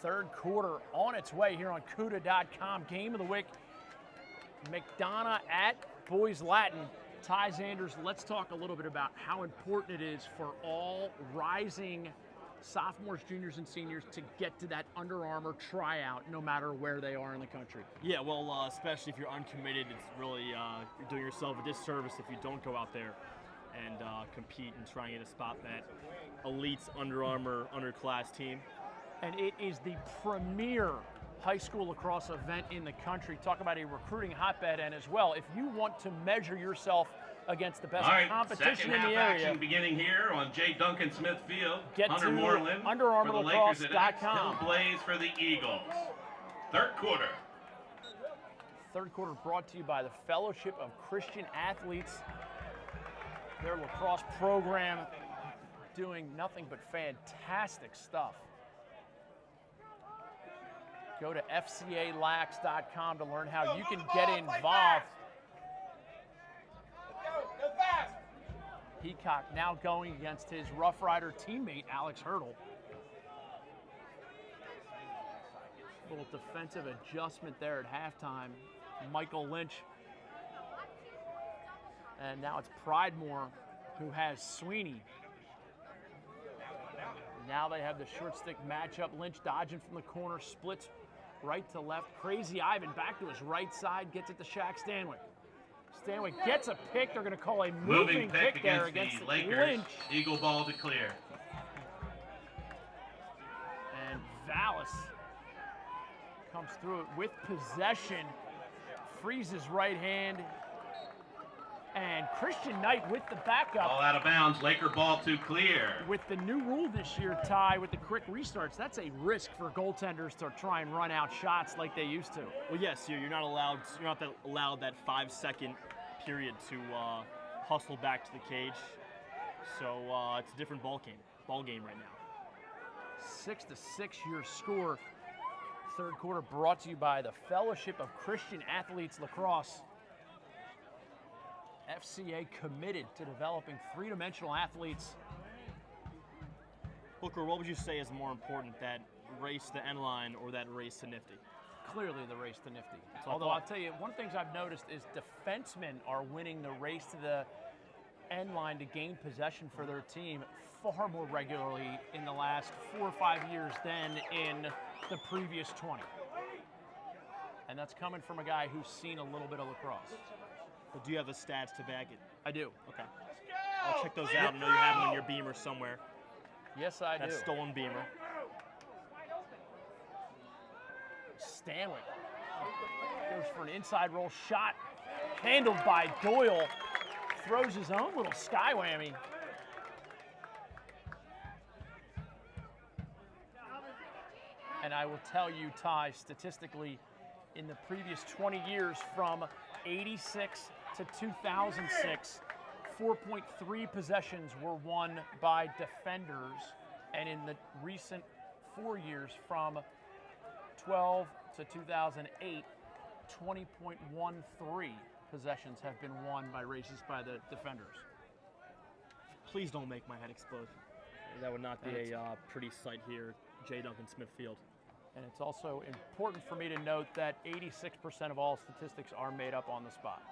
Third quarter on its way here on CUDA.com. Game of the week, McDonogh at Boys Latin. Ty Zanders, let's talk a little bit about how important it is for all rising sophomores, juniors, and seniors to get to that Under Armour tryout no matter where they are in the country. Yeah, well, especially if you're uncommitted, it's really you're doing yourself a disservice if you don't go out there and compete and try and get a spot in that elite's Under Armour underclass team. And it is the premier high school lacrosse event in the country. Talk about a recruiting hotbed, and as well, if you want to measure yourself against the best competition in the area. Action beginning here on J. Duncan Smith Field. Get Hunter to Moreland UnderArmourLacrosse.com. Blaze for the Eagles. Third quarter. Third quarter brought to you by the Fellowship of Christian Athletes. Their lacrosse program doing nothing but fantastic stuff. Go to FCALax.com to learn how you can get involved. Go fast. Peacock now going against his Rough Rider teammate, Alex Hurdle. Little defensive adjustment there at halftime. Michael Lynch. And now it's Pridemore who has Sweeney. Now they have the short stick matchup. Lynch dodging from the corner, splits right to left. Crazy Ivan back to his right side, gets it to Shaq Stanwyck. Stanwyck gets a pick. They're going to call a moving pick there against the Lakers. Lynch. Eagle ball to clear. And Vallis comes through it with possession. Frees his right hand. And Christian Knight with the backup. Ball out of bounds. Laker ball to clear. With the new rule this year, Ty, with the quick restarts, that's a risk for goaltenders to try and run out shots like they used to. Well, yes, you're not allowed. You're not allowed that 5-second period to hustle back to the cage. So it's a different ball game right now. 6-6 your score. Third quarter brought to you by the Fellowship of Christian Athletes Lacrosse. FCA committed to developing three-dimensional athletes. Booker, what would you say is more important, that race to end line or that race to Nifty? Clearly the race to Nifty. Although I'll tell you, one of the things I've noticed is defensemen are winning the race to the end line to gain possession for their team far more regularly in the last 4 or 5 years than in the previous 20. And that's coming from a guy who's seen a little bit of lacrosse. But do you have the stats to back it? I do. Okay. I'll check those out. I know you have them on your beamer somewhere. Yes, I do. That stolen beamer. Stanwyck goes for an inside roll shot. Handled by Doyle. Throws his own little sky whammy. And I will tell you, Ty, statistically, in the previous 20 years from 86 to 2006, 4.3 possessions were won by defenders. And in the recent 4 years from 12 to 2008, 20.13 possessions have been won by races by the defenders. Please don't make my head explode. That would not be a pretty sight here, J. Duncan Smith Field. And it's also important for me to note that 86% of all statistics are made up on the spot.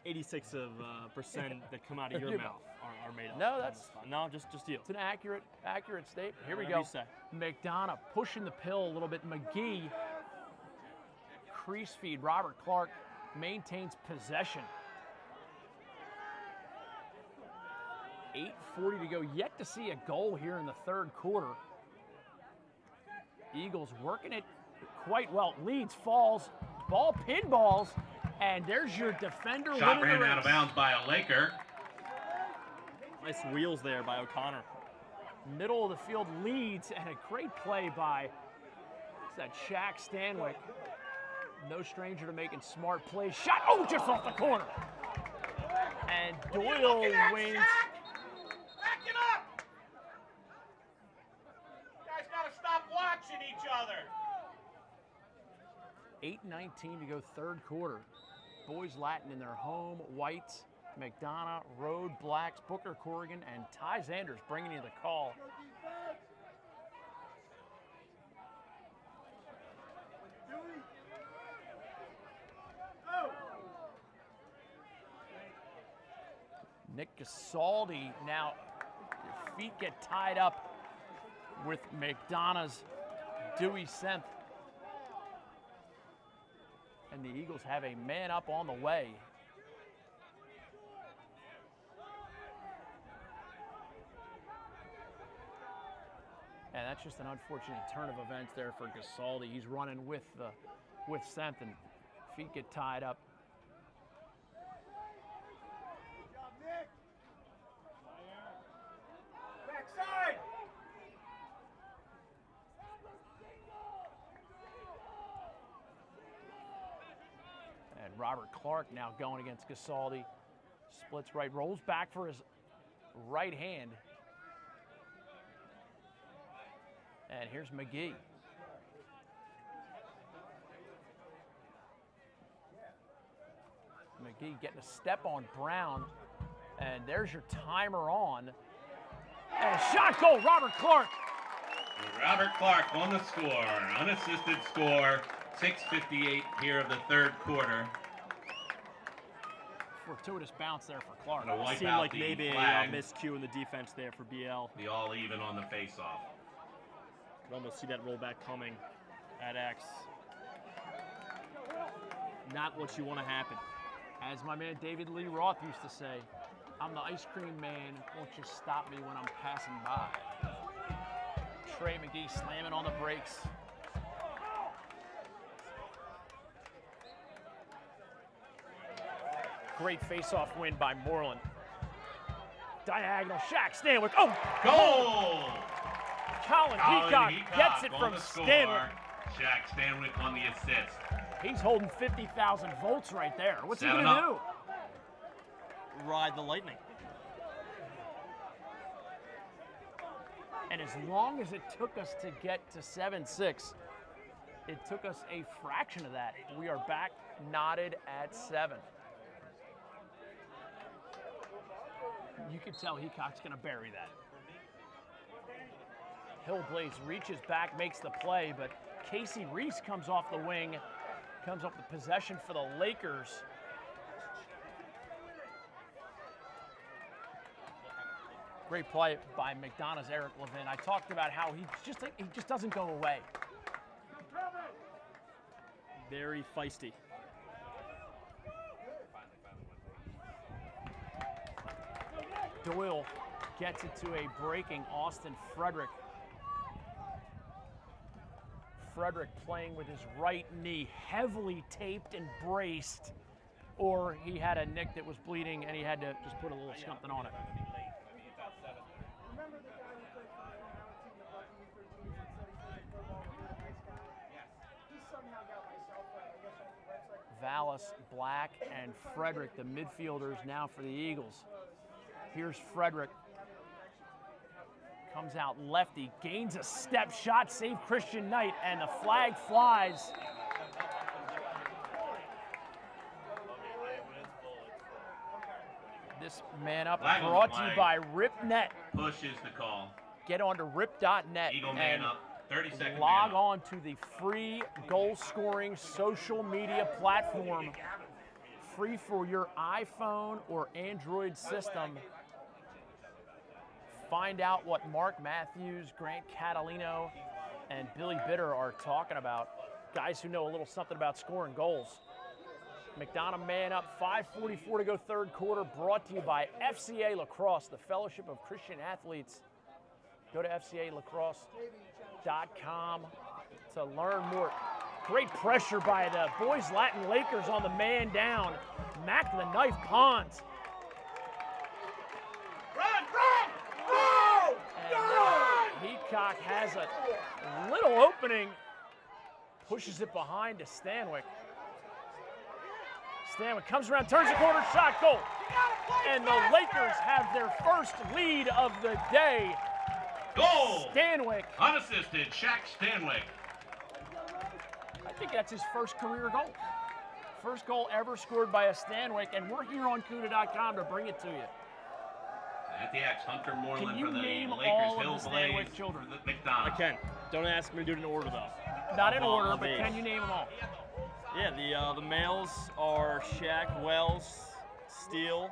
86% that come out of your mouth are made up. No, that's no, just you. It's an accurate statement. Here we Whatever go. you say. McDonogh pushing the pill a little bit. McGee, crease feed. Robert Clark maintains possession. 8:40 to go. Yet to see a goal here in the third quarter. Eagles working it quite well. Leads, falls, ball pinballs, and there's your defender. Shot ran out of bounds by a Laker. Nice wheels there by O'Connor. Middle of the field leads, and a great play by that Shaq Stanwyck. No stranger to making smart plays. Shot, just off the corner. And Doyle wins. Back it up! You guys gotta stop watching each other. 8:19 to go third quarter. Boys Latin in their home whites McDonogh, Road, Blacks, Booker, Corrigan, and Ty Zanders bringing you the call. Nick Gasaldi now, your feet get tied up with McDonogh's Dewey Senth. And the Eagles have a man up on the way. And that's just an unfortunate turn of events there for Gasaldi. He's running with Senth, and feet get tied up. Backside! And Robert Clark now going against Gasaldi. Splits right, rolls back for his right hand. And here's McGee. McGee getting a step on Brown. And there's your timer on. And a shot goal, Robert Clark. Robert Clark on the score. Unassisted score. 6:58 here of the third quarter. Fortuitous bounce there for Clark. Gonna wipe Seemed out like the maybe a flag. miscue in the defense there for BL. The all even on the face-off. Could almost see that rollback coming at X. Not what you want to happen. As my man David Lee Roth used to say, I'm the ice cream man, won't you stop me when I'm passing by? Trey McGee slamming on the brakes. Great face-off win by Moreland. Diagonal, Shaq Stanwyck. Oh, Goal! Colin Heacock gets it on from the score. Stanwyck. Shaq Stanwyck on the assist. He's holding 50,000 volts right there. What's he 7 gonna up. do? Ride the lightning. And as long as it took us to get to 7-6, it took us a fraction of that. We are back knotted at 7. You can tell Heacock's gonna bury that. Hillblaze reaches back, makes the play, but Casey Reese comes off the wing, comes up with possession for the Lakers. Great play by McDonough's Eric Levin. I talked about how he just doesn't go away. Very feisty. Doyle gets it to a breaking Austin Frederick. Frederick playing with his right knee heavily taped and braced, or he had a nick that was bleeding and he had to just put a little something on it. Vallis, Black, and Frederick, the midfielders now for the Eagles. Here's Frederick. Comes out lefty, gains a step shot, save Christian Knight, and the flag flies. This man up Flag on the brought to you flag. by RipNet. Pushes the call. Get on to rip.net Eagle man and up. 30-second log man up. on to the free goal-scoring social media platform. Free for your iPhone or Android system. Find out what Mark Matthews, Grant Catalino, and Billy Bitter are talking about. Guys who know a little something about scoring goals. McDonogh man up, 5:44 to go third quarter, brought to you by FCA Lacrosse, the Fellowship of Christian Athletes. Go to FCALacrosse.com to learn more. Great pressure by the Boys Latin Lakers on the man down. Mac the Knife Pons. Run! Go! And Heacock has a little opening, pushes it behind to Stanwyck. Stanwyck comes around, turns the corner, shot, goal. And the Lakers have their first lead of the day. Goal! Stanwyck, Unassisted, Shaq Stanwyck. I think that's his first career goal. First goal ever scored by a Stanwyck, and we're here on CUDA.com to bring it to you. At the X, Hunter Can Moreland you for the name Lakers all Hill of the Stanwyck Blaze. children? I McDonogh. can. Don't ask me to do it in order, though. Not in Of, order, of but age. can you name them all? Yeah, the males are Shaq, Wells, Steele,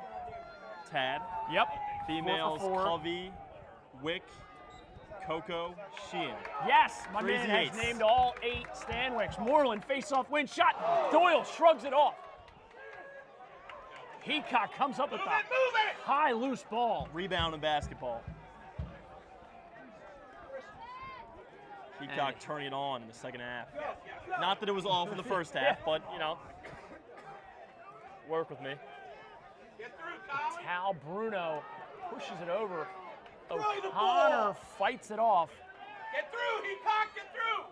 Tad. Yep. Females, 4 for 4. Covey, Wick, Coco, Sheehan. Yes, my Crazy man has eights. named all 8 Stanwicks. Moreland, face-off win, shot. Doyle shrugs it off. Heacock comes up with the high loose ball. Rebound in basketball. Heacock And- turning it on in the second half. Not that it was all for the first half, but, work with me. Tal Bruno pushes it over. the O'Connor ball. fights it off. Get through, Heacock, get through!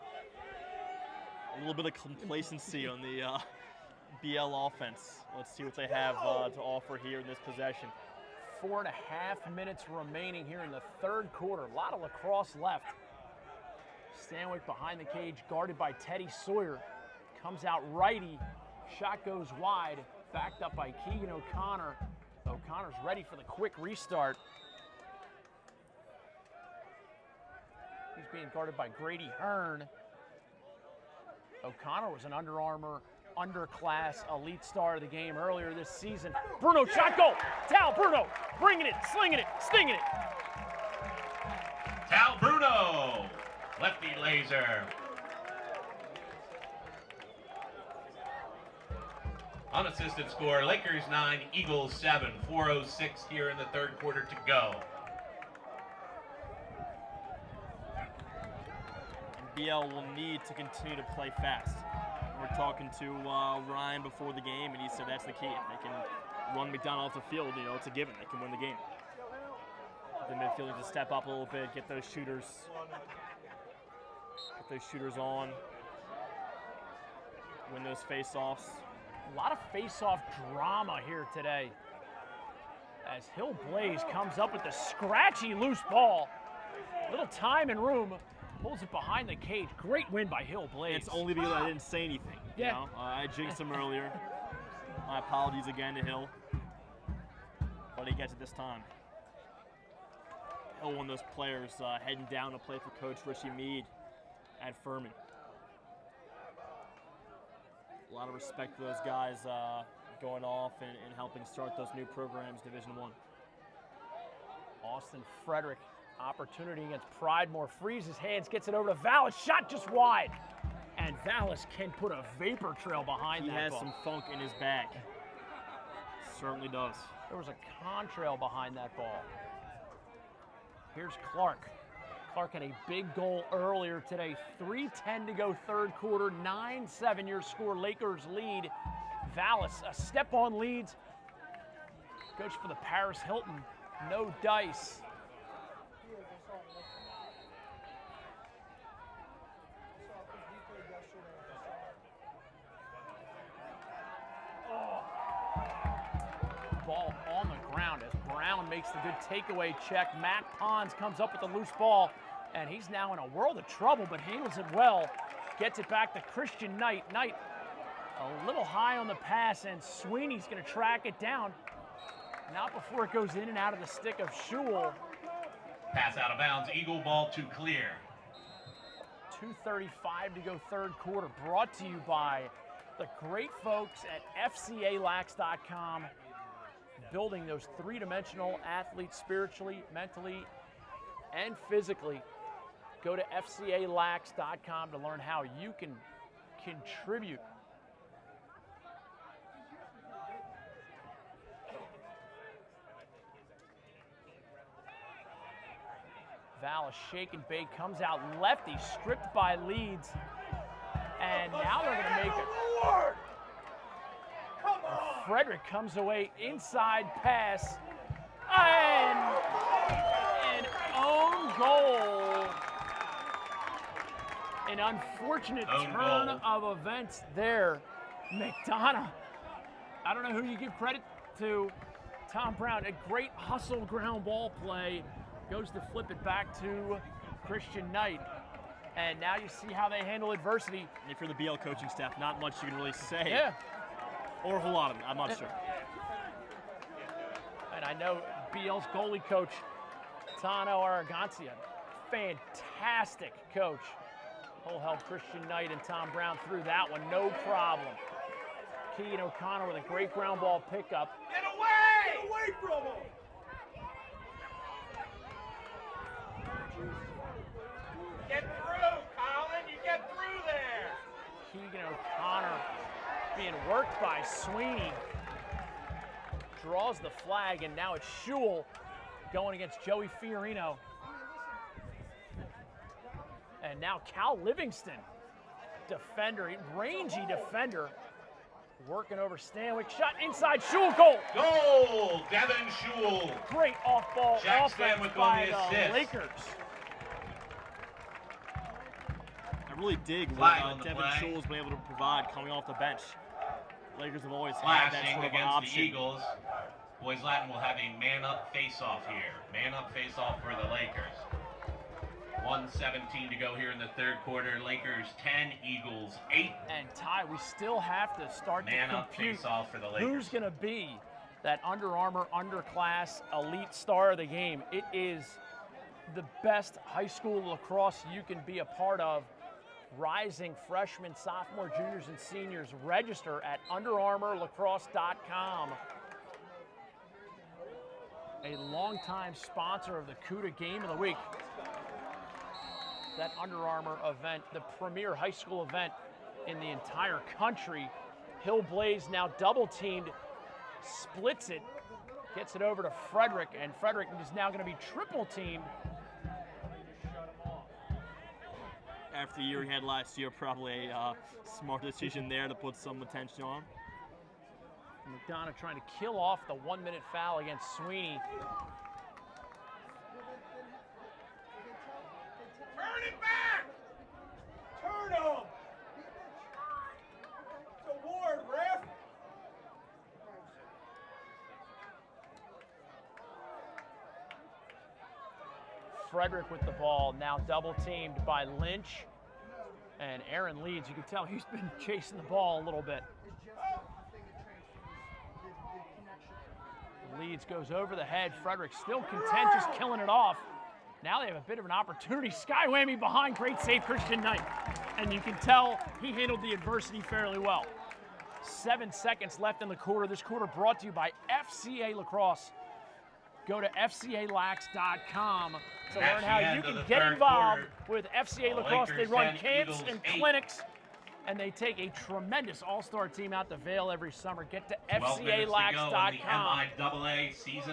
A little bit of complacency on the BL offense. Let's see what they have to offer here in this possession. 4.5 minutes remaining here in the third quarter. A lot of lacrosse left. Stanwyck behind the cage, guarded by Teddy Sawyer. Comes out righty. Shot goes wide. Backed up by Keegan O'Connor. O'Connor's ready for the quick restart. He's being guarded by Grady Hearn. O'Connor was an Under Armour underclass elite star of the game earlier this season. Bruno shot goal. Tal Bruno bringing it, slinging it, stinging it. Tal Bruno, lefty laser. Unassisted score, Lakers 9, Eagles 7, 4:06 here in the third quarter to go. And BL will need to continue to play fast. We're talking to Ryan before the game, and he said that's the key. If they can run McDonogh off the field, it's a given. They can win the game. The midfielders to step up a little bit, get those shooters on, win those face-offs. A lot of face-off drama here today as Hill Blaze comes up with the scratchy loose ball. Little time and room, pulls it behind the cage. Great win by Hill Blaze. It's only because I didn't say anything. Yeah. I jinxed him earlier. My apologies again to Hill, but he gets it this time. Hill, one of those players heading down to play for Coach Richie Meade at Furman. A lot of respect for those guys going off and helping start those new programs, Division I. Austin Frederick, opportunity against Pridemore, frees his hands, gets it over to Vallis, shot just wide. And Vallis can put a vapor trail behind He that has ball. some funk in his bag. Certainly does. There was a contrail behind that ball. Here's Clark. Clark had a big goal earlier today. 3:10 to go third quarter, 9-7 your score. Lakers lead. Vallis, a step on leads. Goes for the Paris Hilton. No dice. Ball on the ground as Brown makes the good takeaway check. Matt Pons comes up with the loose ball, and he's now in a world of trouble, but handles it well. Gets it back to Christian Knight. Knight a little high on the pass, and Sweeney's going to track it down. Not before it goes in and out of the stick of Schul. Pass out of bounds, Eagle ball to clear. 2:35 to go third quarter. Brought to you by the great folks at FCALax.com. Building those three-dimensional athletes spiritually, mentally, and physically. Go to FCALax.com to learn how you can contribute. Vallis shake and bake, comes out lefty, stripped by Leeds. And now they're going to make it. Lord! Come on! Frederick comes away, inside pass, and an own goal. An unfortunate Own turn goal. of events there. McDonogh, I don't know who you give credit to. Tom Brown, a great hustle ground ball play. Goes to flip it back to Christian Knight. And now you see how they handle adversity. And if you're the BL coaching staff, not much you can really say. Yeah. Or a whole lot of it. I'm not sure. And I know BL's goalie coach, Tano Aragancia, fantastic coach. He'll help Christian Knight and Tom Brown through that one, no problem. Keegan O'Connor with a great ground ball pickup. Get away! Get away from him! Get through, Colin. You get through there. Keegan O'Connor being worked by Sweeney. Draws the flag, and now it's Schul going against Joey Fiorino. And now Cal Livingston, defender, rangy defender, working over Stanwyck. Shot inside, Schul, goal! Goal, Devin Schul. Great off-ball Jack offense Stanwyck by on the the assist. Lakers. I really dig Flag what on the Devin flag. Schul's been able to provide coming off the bench. Lakers have always had that Flashing sort of against option. the Eagles. Boys Latin will have a man-up face-off here. Man-up face-off for the Lakers. 1:17 to go here in the third quarter. Lakers 10, Eagles 8. And Ty, we still have to start to Man-up compute face-off for the Lakers. who's going to be that Under Armour underclass elite star of the game. It is the best high school lacrosse you can be a part of. Rising freshmen, sophomore, juniors, and seniors register at UnderArmourLacrosse.com. A longtime sponsor of the CUDA Game of the Week. That Under Armour event, the premier high school event in the entire country. Hill Blaze now double teamed, splits it, gets it over to Frederick, and Frederick is now going to be triple teamed. After the year he had last year, probably a smart decision there to put some attention on. McDonogh trying to kill off the 1-minute foul against Sweeney. Turn it back! Turn him! It's a ward, ref! Frederick with the ball, now double teamed by Lynch. And Aaron Leeds, you can tell he's been chasing the ball a little bit. Leeds goes over the head. Frederick still content, just killing it off. Now they have a bit of an opportunity. Sky whammy behind, great save, Christian Knight. And you can tell he handled the adversity fairly well. 7 seconds left in the quarter. This quarter brought to you by FCA Lacrosse. Go to FCALax.com to That's learn how the end you of can the get third involved quarter. with FCA The Lacrosse. They Lakers run 10, camps Eagles and 8. clinics, and they take a tremendous all-star team out to Vail every summer. Get to 12 minutes to go in the FCALax.com. MIAA season